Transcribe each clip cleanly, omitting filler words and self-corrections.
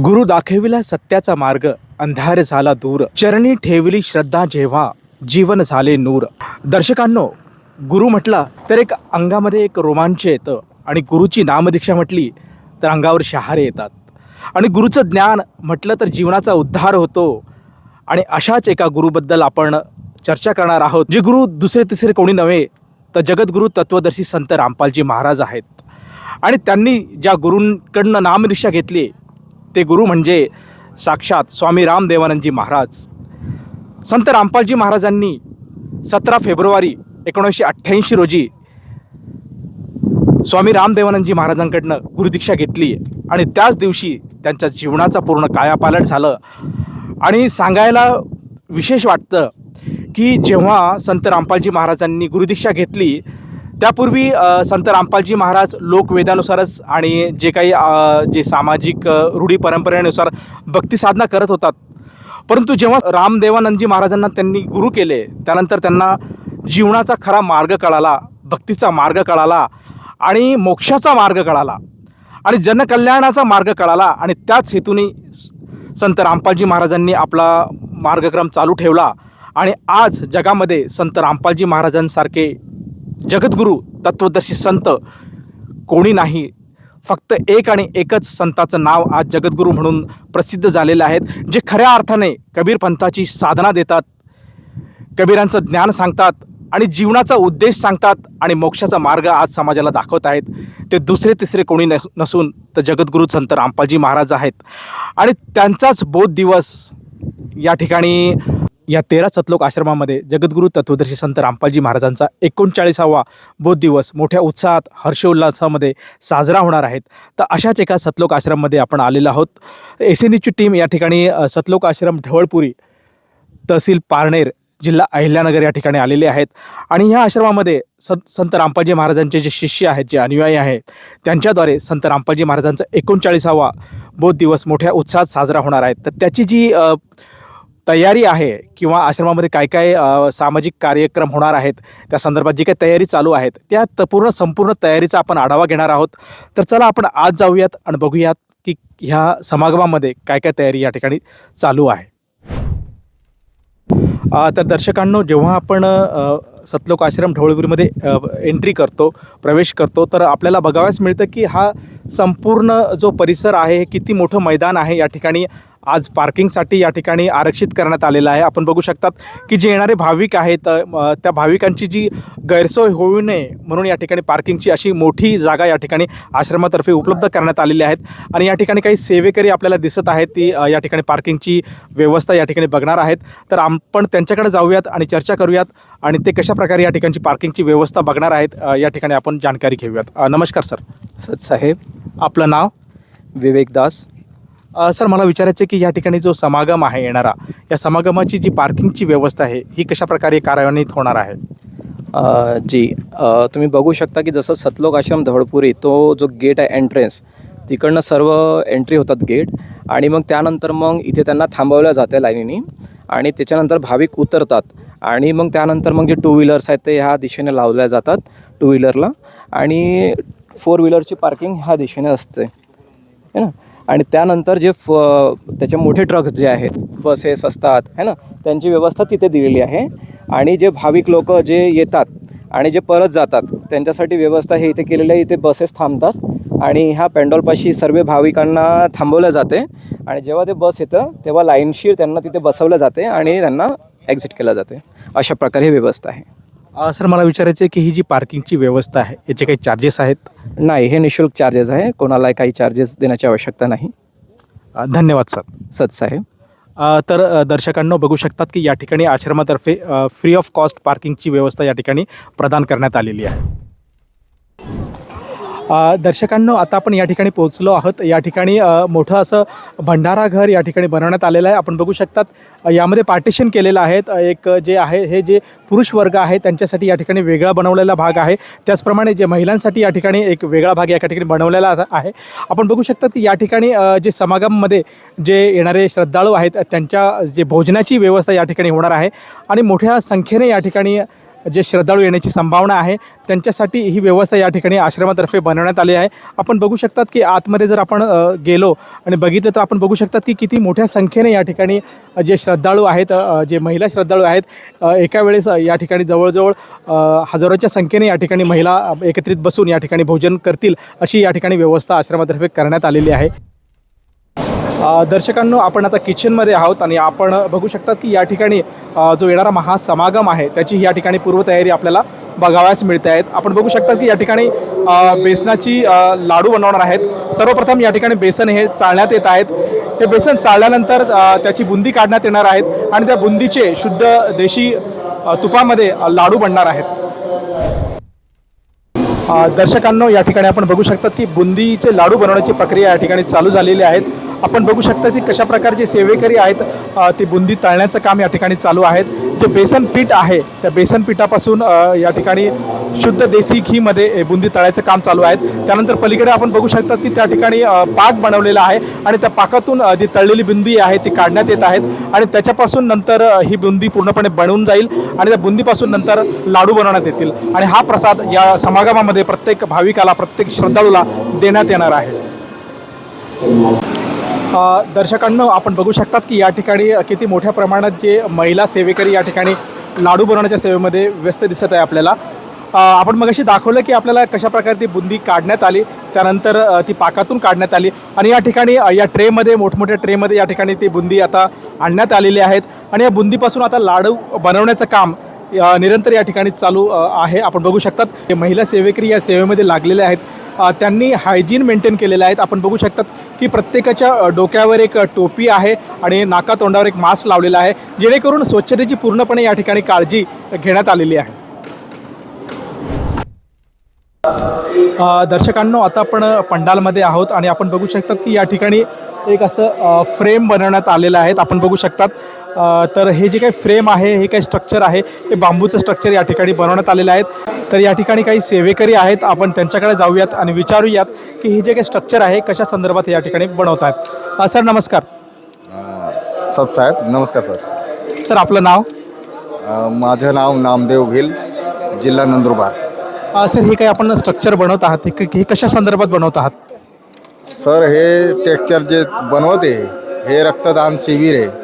गुरु दाखविला सत्याचा मार्ग, अंधार झाला दूर, चरणी ठेवली श्रद्धा जेव्हा जीवन झाले नूर. दर्शकांनो, गुरु म्हटला तर एक अंगामध्ये एक रोमांच येतं आणि गुरुची नामदीक्षा म्हटली तर अंगावर शहारे येतात. आणि गुरुचं ज्ञान म्हटलं तर जीवनाचा उद्धार होतो. आणि अशाच एका गुरुबद्दल आपण चर्चा करणार आहोत, जे गुरु दुसरे तिसरे कोणी नव्हे तर जगद्गुरु तत्वदर्शी संत रामपालजी महाराज आहेत. आणि त्यांनी ज्या गुरूंकडनं नामदीक्षा घेतली ते गुरु म्हणजे साक्षात स्वामी रामदेवानंदजी महाराज. संत रामपालजी महाराजांनी 17 फेब्रुवारी 1988 रोजी स्वामी रामदेवानंदजी महाराजांकडनं गुरुदीक्षा घेतली आणि त्याच दिवशी त्यांच्या जीवनाचा पूर्ण कायापालट झालं. आणि सांगायला विशेष वाटतं की जेव्हा संत रामपालजी महाराजांनी गुरुदीक्षा घेतली त्यापूर्वी संत रामपालजी महाराज लोकवेदानुसारच आणि जे काही जे सामाजिक रूढी परंपरेनुसार भक्ती साधना करत होतात. परंतु जेव्हा रामदेवानंदजी महाराजांना त्यांनी गुरु केले त्यानंतर त्यांना जीवनाचा खरा मार्ग कळाला, भक्तीचा मार्ग कळाला आणि मोक्षाचा मार्ग कळाला आणि जनकल्याणाचा मार्ग कळाला. आणि त्याच हेतूने संत रामपालजी महाराजांनी आपला मार्गक्रम चालू ठेवला. आणि आज जगामध्ये संत रामपालजी महाराजांसारखे जगद्गुरु तत्वदर्शी संत कोणी नाही. फक्त एक आणि एकच संताचं नाव आज जगद्गुरु म्हणून प्रसिद्ध झालेलं आहे, जे खऱ्या अर्थाने कबीर पंथाची साधना देतात, कबीरांचं ज्ञान सांगतात आणि जीवनाचा उद्देश सांगतात आणि मोक्षाचा मार्ग आज समाजाला दाखवत आहेत. ते दुसरे तिसरे कोणी नसून तर जगद्गुरु संत रामपालजी महाराज आहेत. आणि त्यांचाच बोध दिवस या ठिकाणी या 13 सतलोक आश्रमामध्ये जगद्गुरु तत्वदर्शी संत रामपालजी महाराजांचा 39वा बोध दिवस मोठ्या उत्साहात हर्षोल्लासामध्ये साजरा होणार आहेत. तर अशाच एका सतलोक आश्रममध्ये आपण आलेलो आहोत. एसएनची टीम या ठिकाणी सतलोक आश्रम ढवळपुरी, तहसील पारनेर, जिल्हा अहिल्यानगर या ठिकाणी आलेले आहेत. आणि ह्या आश्रमामध्ये संत रामपालजी महाराजांचे जे शिष्य आहेत, जे अनुयायी आहेत, त्यांच्याद्वारे संत रामपालजी महाराजांचा 39वा बोध दिवस मोठ्या उत्साहात साजरा होणार आहे. तर त्याची जी तयारी आहे किंवा आश्रमामध्ये काय काय सामाजिक कार्यक्रम होणार आहेत त्या संदर्भात जी काही तयारी चालू आहेत त्या संपूर्ण तयारीचा आपण आढावा घेणार आहोत. तर चला आपण आज जाऊयात आणि बघूयात की ह्या समागमामध्ये काय काय तयारी या ठिकाणी चालू आहे. तर दर्शकांनो, जेव्हा आपण सतलोक आश्रम ढवळपुरीमध्ये एंट्री करतो, प्रवेश करतो, तर आपल्याला बघावयास मिळतं की हा संपूर्ण जो परिसर आहे, किती मोठं मैदान आहे या ठिकाणी आज पार्किंगसाठी या ठिकाणी आरक्षित करण्यात आलेलं आहे. आपण बघू शकतात की जे येणारे भाविक आहेत त्या भाविकांची जी गैरसोय होऊ नये म्हणून या ठिकाणी पार्किंगची अशी मोठी जागा या ठिकाणी आश्रमातर्फे उपलब्ध करण्यात आलेली आहेत. आणि या ठिकाणी काही सेवेकरी आपल्याला दिसत आहेत, ती या ठिकाणी पार्किंगची व्यवस्था या ठिकाणी बघणार आहेत. तर आपण त्यांच्याकडे जाऊयात आणि चर्चा करूयात आणि ते कशा प्रकारे या ठिकाणची पार्किंगची व्यवस्था बघणार आहेत या ठिकाणी आपण जानकारी घेऊयात. नमस्कार सर. सतसाहेब. आपलं नाव? विवेक दास. सर, मला विचारायचं आहे की या ठिकाणी जो समागम आहे येणारा, या समागमाची जी पार्किंगची व्यवस्था आहे ही कशा प्रकारे कार्यान्वित होणार आहे? तुम्ही बघू शकता की जसं सतलोक आश्रम ढवळपुरी तो जो गेट आहे एंट्रन्स, तिकडनं सर्व एंट्री होतात गेट. आणि मग त्यानंतर मग इथे त्यांना थांबवलं जातं लाईनीने आणि त्याच्यानंतर भाविक उतरतात. आणि मग त्यानंतर मग जे 2 व्हीलर्स आहेत ते ह्या दिशेने लावल्या जातात 2 व्हीलरला आणि 4 व्हीलरची पार्किंग ह्या दिशेने असते है ना. आणि त्यानंतर जे त्याचे मोठे ट्रक्स जे आहेत, बसेस असतात है ना, त्यांची व्यवस्था तिथे दिलेली आहे. आणि जे भाविक लोक जे येतात आणि जे परत जातात त्यांच्यासाठी व्यवस्था हे इथे केलेली आहे. इथे बसेस थांबतात आणि ह्या पेंडॉलपाशी सर्व भाविकांना थांबवलं जाते आणि जेव्हा ते बस येतं तेव्हा लाईनशीर त्यांना तिथे बसवलं जाते आणि त्यांना एक्झिट केलं जाते. अशा प्रकारे ही व्यवस्था आहे. सर, मला विचारायचं आहे की ही जी पार्किंगची व्यवस्था आहे याचे काही चार्जेस आहेत? नाही, हे निःशुल्क चार्जेस आहे, कोणाला काही चार्जेस देण्याची आवश्यकता नाही. धन्यवाद सर. सतसाहेब. तर दर्शकांना बघू शकतात की या ठिकाणी आश्रमातर्फे फ्री ऑफ कॉस्ट पार्किंगची व्यवस्था या ठिकाणी प्रदान करण्यात आलेली आहे. दर्शकांनो, आता आपण या ठिकाणी पोहोचलो आहोत. या ठिकाणी मोठं असं भंडारा घर या ठिकाणी बनवण्यात आलेलं आहे. आपण बघू शकतात यामध्ये पार्टिशन केलेलं आहे. एक जे आहे हे जे पुरुष वर्ग आहे त्यांच्यासाठी या ठिकाणी वेगळा बनवलेला भाग आहे. त्याचप्रमाणे जे महिलांसाठी या ठिकाणी एक वेगळा भाग या ठिकाणी बनवलेला आहे. आपण बघू शकता की या ठिकाणी जे समागममध्ये जे येणारे श्रद्धाळू आहेत त्यांच्या जे भोजनाची व्यवस्था या ठिकाणी होणार आहे आणि मोठ्या संख्येने या ठिकाणी जे श्रद्धाळू येण्याची संभावना आहे त्यांच्यासाठी ही व्यवस्था या ठिकाणी आश्रमातर्फे बनवण्यात आली आहे. आपण बघू शकतात की आतमध्ये जर आपण गेलो आणि बघितलं तर आपण बघू शकतात की किती मोठ्या संख्येने या ठिकाणी जे श्रद्धाळू आहेत, जे महिला श्रद्धाळू आहेत, एका वेळेस या ठिकाणी जवळजवळ हजारोच्या संख्येने या ठिकाणी महिला एकत्रित बसून या ठिकाणी भोजन करतील अशी या ठिकाणी व्यवस्था आश्रमातर्फे करण्यात आलेली आहे. दर्शकांनो, आपण आता किचनमध्ये आहोत आणि आपण बघू शकतात की या ठिकाणी जो येणारा महासमागम आहे त्याची या ठिकाणी पूर्वतयारी आपल्याला बघावयास मिळते आहेत. आपण बघू शकता की या ठिकाणी बेसनाची लाडू बनवणार आहेत. सर्वप्रथम या ठिकाणी बेसन हे चाळण्यात येत आहेत. हे बेसन चाळल्यानंतर त्याची बुंदी काढण्यात येणार आहेत आणि त्या बुंदीचे शुद्ध देशी तुपामध्ये लाडू बनणार आहेत. दर्शकांनो, या ठिकाणी आपण बघू शकता की बुंदीचे लाडू बनवण्याची प्रक्रिया या ठिकाणी चालू झालेली आहे. आपण बघू शकता की कशा प्रकारचे सेवेकरी आहेत ते बुंदी तळण्याचं काम या ठिकाणी चालू आहेत. जे बेसन पीठ आहे त्या बेसन पिठापासून या ठिकाणी शुद्ध देशी घीमध्ये बुंदी तळायचं काम चालू आहे. त्यानंतर पलीकडे आपण बघू शकता की त्या ठिकाणी पाक बनवलेला आहे आणि त्या पाकातून जी तळलेली बुंदी आहे ती काढण्यात येत आहेत आणि त्याच्यापासून नंतर ही बुंदी पूर्णपणे बनवून जाईल आणि त्या बुंदीपासून नंतर लाडू बनवण्यात येतील आणि हा प्रसाद या समागमामध्ये प्रत्येक भाविकाला, प्रत्येक श्रद्धाळूला देण्यात येणार आहे. दर्शकांनो, आपण बघू शकतात की या ठिकाणी किती मोठ्या प्रमाणात जे महिला सेवेकरी या ठिकाणी लाडू बनवण्याच्या सेवेमध्ये व्यस्त दिसत आहे आपल्याला. आपण मगाशी दाखवलं की आपल्याला कशा प्रकारे ती बुंदी काढण्यात आली, त्यानंतर ती पाकातून काढण्यात आली आणि या ठिकाणी या ट्रेमध्ये, मोठमोठ्या ट्रेमध्ये या ठिकाणी ती बुंदी आता आणण्यात आलेली आहेत आणि या बुंदीपासून आता लाडू बनवण्याचं काम निरंतर या ठिकाणी चालू आहे. आपण बघू शकतात महिला सेवेकरी या सेवेमध्ये लागलेल्या आहेत. त्यांनी हायजीन मेंटेन केलेलं आहे. आपण बघू शकतात की प्रत्येकाच्या डोक्यावर एक टोपी आहे आणि नाकातोंडावर एक मास्क लावलेला आहे, जेणेकरून स्वच्छतेची पूर्णपणे या ठिकाणी काळजी घेण्यात आलेली आहे. दर्शकांनो, आता आपण पंडालमध्ये आहोत आणि आपण बघू शकतात की या ठिकाणी एक असं फ्रेम बनवण्यात आलेलं आहे. आपण बघू शकतात तर हे जे काही फ्रेम आहे, हे काही स्ट्रक्चर आहे, हे बांबूचं स्ट्रक्चर या ठिकाणी बनवण्यात आलेलं आहे. तर या ठिकाणी काही सेवेकरी आहेत, आपण त्यांच्याकडे जाऊयात आणि विचारूयात की हे जे काही स्ट्रक्चर आहे कशा संदर्भात या ठिकाणी बनवत आहेत. सर नमस्कार. साहेब नमस्कार सर. सर आपलं नाव? माझं नाव नामदेव भिल, जिल्हा नंदुरबार. सर हे काही आपण स्ट्रक्चर बनवत आहात, हे कशा संदर्भात बनवत आहात? सर हे टेक्चर जे बनवते हे रक्तदान शिबिर आहे.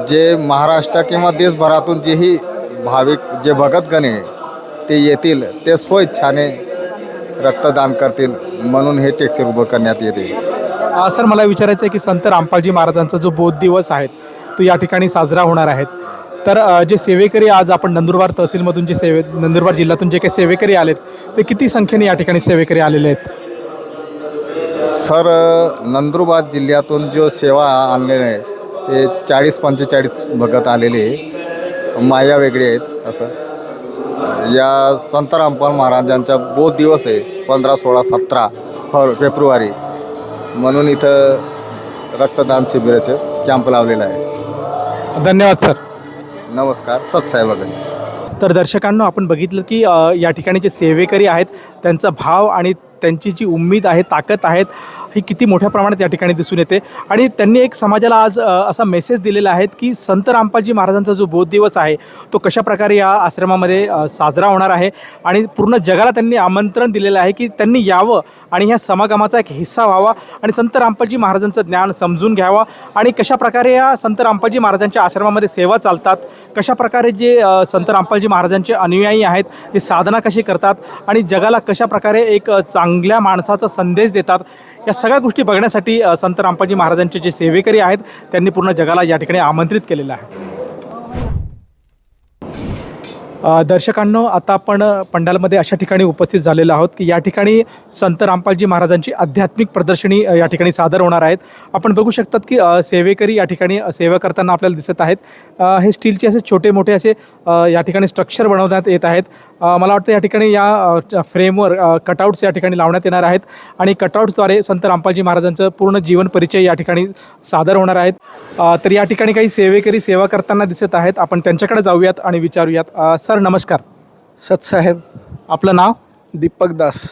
जे महाराष्ट्र किंवा देशभरातून जेही भाविक, जे भगतगण आहे ते येतील, ते स्वइच्छाने रक्तदान करतील म्हणून हे टेक्चर उभं करण्यात येते. सर मला विचारायचं आहे की संत रामपालजी महाराजांचा जो बोध दिवस आहे तो या ठिकाणी साजरा होणार आहे. तर जे सेवेकरी आज आपण नंदुरबार तहसीलमधून जे नंदुरबार जिल्ह्यातून जे काही सेवेकरी आलेत ते किती संख्येने या ठिकाणी सेवेकरी आलेले आहेत? सर नंदुरबार जिल्ह्यातून जो सेवा आणलेले आहे ते 40-45 भगत आलेले माया वेगळे आहेत. असं या संत रामपाल महाराजांचा बोध दिवस आहे 15, 16, 17 फेब्रुवारी म्हणून इथं रक्तदान शिबिराचे कॅम्प लावलेला आहे. धन्यवाद सर. नमस्कार. सत्साहेब. तर दर्शकांनो, आपण बघितलं की या ठिकाणी जे सेवेकरी आहेत त्यांचा भाव आणि त्यांची जी उम्मीद आहे, ताकद आहेत, ही किती मोठ्या प्रमाणात या ठिकाणी दिसून येते आणि त्यांनी एक समाजाला आज असा मेसेज दिलेला आहे की संत रामपालजी महाराजांचा जो बोध दिवस आहे तो कशाप्रकारे या आश्रमामध्ये साजरा होणार आहे आणि पूर्ण जगाला त्यांनी आमंत्रण दिलेलं आहे की त्यांनी यावं आणि ह्या समागमाचा एक हिस्सा व्हावा आणि संत रामपालजी महाराजांचं ज्ञान समजून घ्यावा आणि कशाप्रकारे या संत रामपालजी महाराजांच्या आश्रमामध्ये सेवा चालतात, कशाप्रकारे जे संत रामपालजी महाराजांचे अनुयायी आहेत ते साधना कशी करतात आणि जगाला कशाप्रकारे एक चांगल्या माणसाचा संदेश देतात, या सगळ्या गोष्टी बघण्यासाठी संत रामपालजी महाराजांचे जे सेवेकरी आहेत त्यांनी पूर्ण जगाला या ठिकाणी आमंत्रित केलेलं आहे. दर्शकांनो, आता आपण पंडालमध्ये अशा ठिकाणी उपस्थित झालेलो आहोत की या ठिकाणी संत रामपालजी महाराजांची आध्यात्मिक प्रदर्शनी या ठिकाणी सादर होणार आहेत. आपण बघू शकतात की सेवेकरी या ठिकाणी सेवा करताना आपल्याला दिसत आहेत. हे स्टीलचे असे छोटे मोठे असे या ठिकाणी स्ट्रक्चर बनवण्यात येत आहेत. मला वाटतं या ठिकाणी या फ्रेमवर कटआउट्स या ठिकाणी लावण्यात येणार आहेत आणि कटआउट्सद्वारे संत रामपालजी महाराजांचं पूर्ण जीवन परिचय या ठिकाणी सादर होणार आहेत. तर या ठिकाणी काही सेवेकरी सेवा करताना दिसत आहेत. आपण त्यांच्याकडे जाऊयात आणि विचारूयात. सर नमस्कार. सतसाहेब. आपलं नाव? दीपक दास.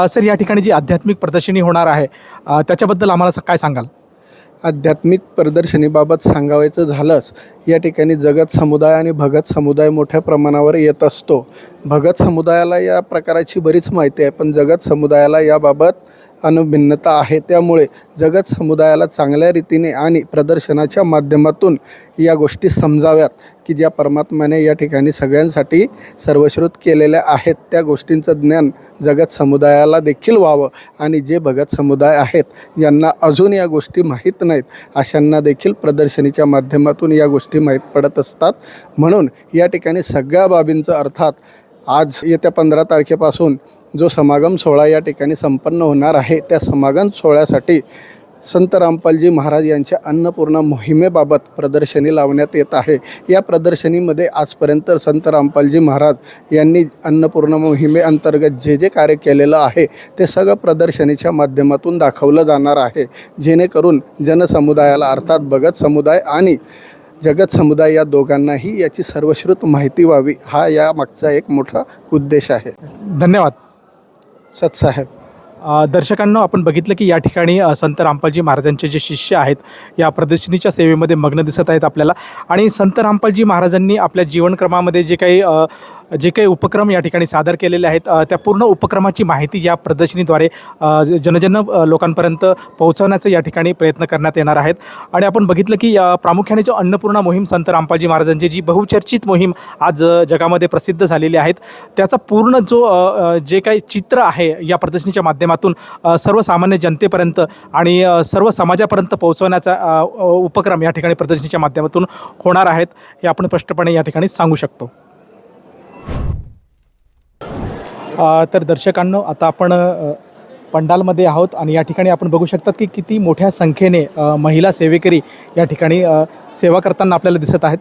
सर या ठिकाणी जी आध्यात्मिक प्रदर्शनी होणार आहे त्याच्याबद्दल आम्हाला काय सांगाल? आध्यात्मिक प्रदर्शनीबाबत सांगायचं झालंच, या ठिकाणी जगत समुदाय आणि भगत समुदाय मोठ्या प्रमाणावर येत असतो. भगत समुदायाला या प्रकाराची बरीच माहिती आहे, पण जगत समुदायाला याबाबत अनुभभिन्नता आहे. त्यामुळे जगत समुदायाला चांगल्या रीतीने आणि प्रदर्शनाच्या माध्यमातून या गोष्टी समजाव्यात की ज्या परमात्म्याने या ठिकाणी सगळ्यांसाठी सर्वश्रुत केलेल्या आहेत, त्या गोष्टींचं ज्ञान जगत समुदायाला देखील व्हावं आणि जे भगत समुदाय आहेत ज्यांना अजून या गोष्टी माहीत नाहीत अशांना देखील प्रदर्शनीच्या माध्यमातून या गोष्टी माहीत पडत असतात. म्हणून या ठिकाणी सगळ्या बाबींचं अर्थात आज येत्या 15 तारखेपासून जो समागम सोहळा या ठिकाणी संपन्न होणार आहे, त्या समागम सोहळ्यासाठी संत रामपालजी महाराज यांच्या अन्नपूर्णा मोहिमेबाबत प्रदर्शनी लावण्यात येत आहे. या प्रदर्शनीमध्ये आजपर्यंत संत रामपालजी महाराज यांनी अन्नपूर्णा मोहिमेअंतर्गत जे जे कार्य केलेलं आहे ते सगळं प्रदर्शनीच्या माध्यमातून दाखवलं जाणार आहे, जेणेकरून जनसमुदायाला अर्थात भगत समुदाय आणि जगत समुदाय या दोघांनाही याची सर्वश्रुत माहिती व्हावी, हा या मागचा एक मोठा उद्देश आहे. धन्यवाद. सतसाहेब. दर्शकांनो, आपण बघितलं की या ठिकाणी संत रामपालजी महाराजांचे जे शिष्य आहेत या प्रदर्शनीच्या सेवेमध्ये मग्न दिसत आहेत आपल्याला. आणि संत रामपालजी महाराजांनी आपल्या जीवनक्रमामध्ये जे काही उपक्रम या ठिकाणी सादर केलेले आहेत त्या पूर्ण उपक्रमाची माहिती या प्रदर्शनीद्वारे जनजन लोकांपर्यंत पोहोचवण्याचा या ठिकाणी प्रयत्न करण्यात येणार आहेत. आणि आपण बघितलं की प्रामुख्याने जो अन्नपूर्णा मोहीम संत रामपालजी महाराजांची जी बहुचर्चित मोहीम आज जगामध्ये प्रसिद्ध झालेली आहेत, त्याचा पूर्ण जे काही चित्र आहे या प्रदर्शनीच्या माध्यमातून सर्वसामान्य जनतेपर्यंत आणि सर्व समाजापर्यंत पोहोचवण्याचा उपक्रम या ठिकाणी प्रदर्शनीच्या माध्यमातून होणार आहेत, हे आपण स्पष्टपणे या ठिकाणी सांगू शकतो. तर दर्शकांनो, आता आपण पंडालमध्ये आहोत आणि या ठिकाणी आपण बघू शकतात की किती मोठ्या संख्येने महिला सेवेकरी या ठिकाणी सेवा करताना आपल्याला दिसत आहेत.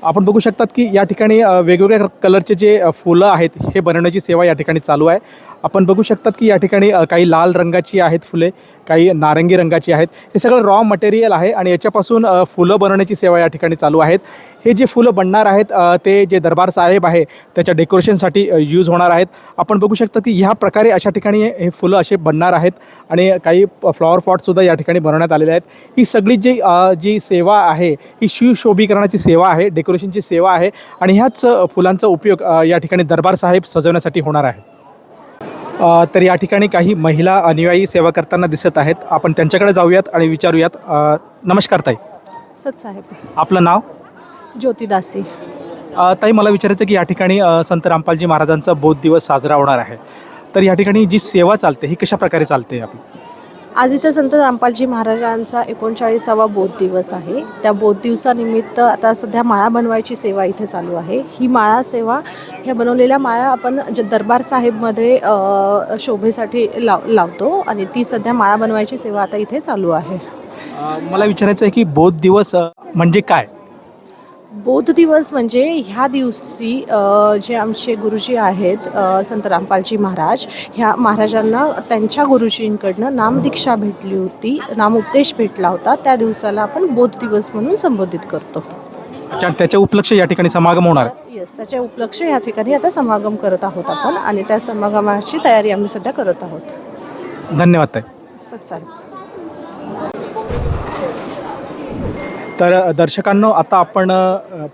आपण बघू शकतात की या ठिकाणी वेगवेगळ्या कलरचे जे फुलं आहेत हे बनवण्याची सेवा या ठिकाणी चालू आहे. आपण बघू शकतात की या ठिकाणी काही लाल रंगाची आहेत फुले, काही नारंगी रंगाची आहेत. हे सगळं रॉ मटेरियल आहे आणि याच्यापासून फुलं बनवण्याची सेवा या ठिकाणी चालू आहेत. हे जे फुलं बनणार आहेत ते जे दरबार साहेब आहे त्याच्या डेकोरेशनसाठी यूज होणार आहेत. आपण बघू शकता की ह्या प्रकारे अशा ठिकाणी हे फुलं असे बनणार आहेत आणि काही फ्लॉवर पॉटसुद्धा या ठिकाणी बनवण्यात आलेले आहेत. ही सगळी जी सेवा आहे ही शिवशोभीकरणाची सेवा आहे, डेकोरेशनची सेवा आहे आणि ह्याच फुलांचा उपयोग या ठिकाणी दरबार साहेब सजवण्यासाठी होणार आहे. तर या ठिकाणी काही महिला अनुयायी सेवा करताना दिसत आहेत. आपण त्यांच्याकडे जाऊयात आणि विचारूयात. नमस्कार ताई. सतसाहेब. आपलं नाव? ज्योतिदासी. ताई, मला विचारायचं की या ठिकाणी संत रामपालजी महाराजांचा बौद्ध दिवस साजरा होणार आहे, तर या ठिकाणी जी सेवा चालते ही कशा प्रकारे चालते आपली? आज इथं संत रामपालजी महाराजांचा 39वा बौद्ध दिवस आहे. त्या बौद्ध दिवसानिमित्त आता सध्या माळा बनवायची सेवा इथे चालू आहे. ही माळा सेवा, ह्या बनवलेल्या माळा आपण दरबार साहेबमध्ये शोभेसाठी लावतो आणि ती सध्या माळा बनवायची सेवा आता इथे चालू आहे. मला विचारायचं आहे की बौद्ध दिवस म्हणजे काय? बौद्ध दिवस म्हणजे ह्या दिवशी जे आमचे गुरुजी आहेत संत रामपालजी महाराज, ह्या महाराजांना त्यांच्या गुरुजींकडनं नामदीक्षा भेटली होती, नामोपदेश भेटला होता. त्या दिवसाला आपण बौद्ध दिवस म्हणून संबोधित करतो. अच्छा, त्याच्या उपलक्ष या ठिकाणी समागम होणार? येस, त्याच्या उपलक्ष या ठिकाणी आता समागम करत आहोत आपण आणि त्या समागमाची तयारी आम्ही सध्या करत आहोत. धन्यवाद ताई. सत्साहेब. तर दर्शकांनो, आता आपण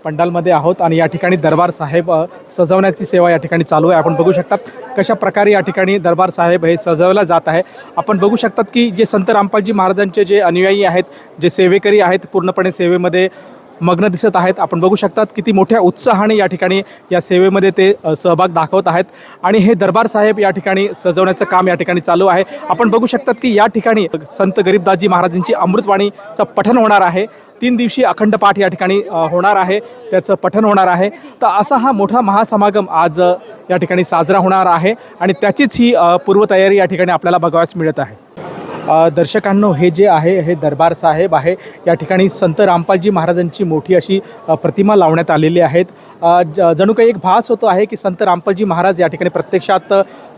पंडालमध्ये आहोत आणि या ठिकाणी दरबार साहेब सजवण्याची सेवा या ठिकाणी चालू आहे. आपण बघू शकतात कशा प्रकारे या ठिकाणी दरबार साहेब हे सजवलं जात आहे. आपण बघू शकतात की जे संत रामपालजी महाराजांचे जे अनुयायी आहेत, जे सेवेकरी आहेत, पूर्णपणे सेवेमध्ये मग्न दिसत आहेत. आपण बघू शकतात किती मोठ्या उत्साहाने या ठिकाणी या सेवेमध्ये ते सहभाग दाखवत आहेत आणि हे दरबार साहेब या ठिकाणी सजवण्याचं काम या ठिकाणी चालू आहे. आपण बघू शकतात की या ठिकाणी संत गरीबदासजी महाराजांची अमृतवाणीचं पठण होणार आहे. 3 दिवशी अखंड पाठ या ठिकाणी होणार आहे, त्याचं पठण होणार आहे. तर असा हा मोठा महासमागम आज या ठिकाणी साजरा होणार आहे आणि त्याचीच ही पूर्वतयारी या ठिकाणी आपल्याला बघावयास मिळत आहे. दर्शकांनो, हे जे आहे हे दरबार साहेब आहे. या ठिकाणी संत रामपालजी महाराजांची मोठी अशी प्रतिमा लावण्यात आलेली आहेत. जणू काही एक भास होतो आहे की संत रामपालजी महाराज या ठिकाणी प्रत्यक्षात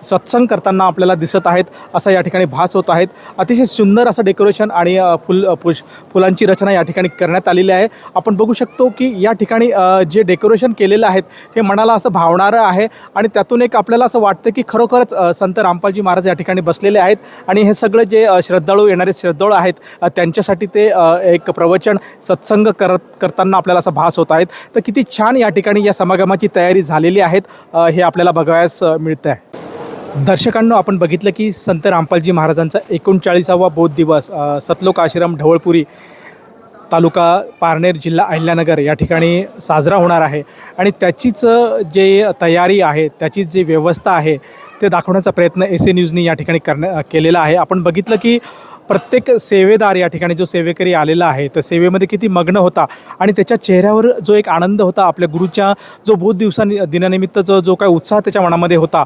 सत्संग करताना आपल्याला दिसत आहेत असा या ठिकाणी भास होत आहेत. अतिशय सुंदर असं डेकोरेशन आणि फुलांची रचना या ठिकाणी करण्यात आलेली आहे. आपण बघू शकतो की या ठिकाणी जे डेकोरेशन केलेलं आहे हे मनाला असं भावणारं आहे आणि त्यातून एक आपल्याला असं वाटतं की खरोखरच संत रामपालजी महाराज या ठिकाणी बसलेले आहेत आणि हे सगळं जे श्रद्धाळू येणारे श्रद्धाळू आहेत त्यांच्यासाठी ते एक प्रवचन सत्संग करताना आपल्याला असा भास होत आहेत. तर किती छान या ठिकाणी या समागमाची तयारी झालेली आहेत हे आपल्याला बघावयास मिळतं आहे. दर्शकांनो, आपण बघितलं की संत रामपालजी महाराजांचा 39वा बौद्ध दिवस सतलोक आश्रम ढवळपुरी तालुका पारनेर जिल्हा अहिल्यानगर या ठिकाणी साजरा होणार आहे आणि त्याचीच जे तयारी आहे, त्याचीच जी व्यवस्था आहे ते दाखवण्याचा प्रयत्न एस.ए. न्यूजनी या ठिकाणी केलेला आहे. आपण बघितलं की प्रत्येक सेवेदार या ठिकाणी जो सेवेकरी आलेला आहे तर सेवेमध्ये किती मग्न होता आणि त्याच्या चेहऱ्यावर जो एक आनंद होता, आपल्या गुरुच्या जो बौद्ध दिनानिमित्त जो काय उत्साह त्याच्या मनामध्ये होता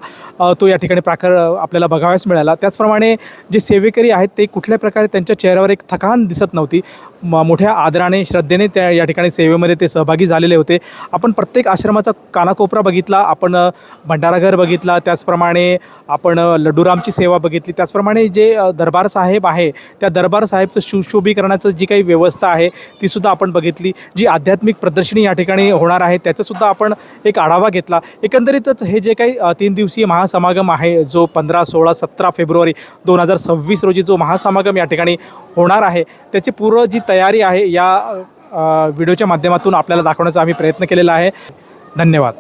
तो या ठिकाणी आपल्याला बघावयास मिळाला. त्याचप्रमाणे जे सेवेकरी आहेत ते कुठल्या प्रकारे त्यांच्या चेहऱ्यावर एक थकान दिसत नव्हती. मोठ्या आदराने श्रद्धेने त्या या ठिकाणी सेवेमध्ये ते सहभागी झालेले होते. आपण प्रत्येक आश्रमाचा कानाकोपरा बघितला, आपण भंडाराघर बघितला, त्याचप्रमाणे आपण लड्डूरामची सेवा बघितली, त्याचप्रमाणे जे दरबार साहेब आहे त्या दरबार साहेबचं सुशोभीकरणाचं जी काही व्यवस्था आहे तीसुद्धा आपण बघितली. जी आध्यात्मिक प्रदर्शनी या ठिकाणी होणार आहे त्याचासुद्धा आपण एक आढावा घेतला. एकंदरीतच हे जे काही 3 दिवसीय महासमागम आहे जो 15, 16, 17 फेब्रुवारी 2026 रोजी जो महासमागम या ठिकाणी होणार आहे त्याची पूर्व जी तयारी आहे या व्हिडिओच्या माध्यमातून आपल्याला दाखवण्याचा आम्ही प्रयत्न केलेला आहे. धन्यवाद.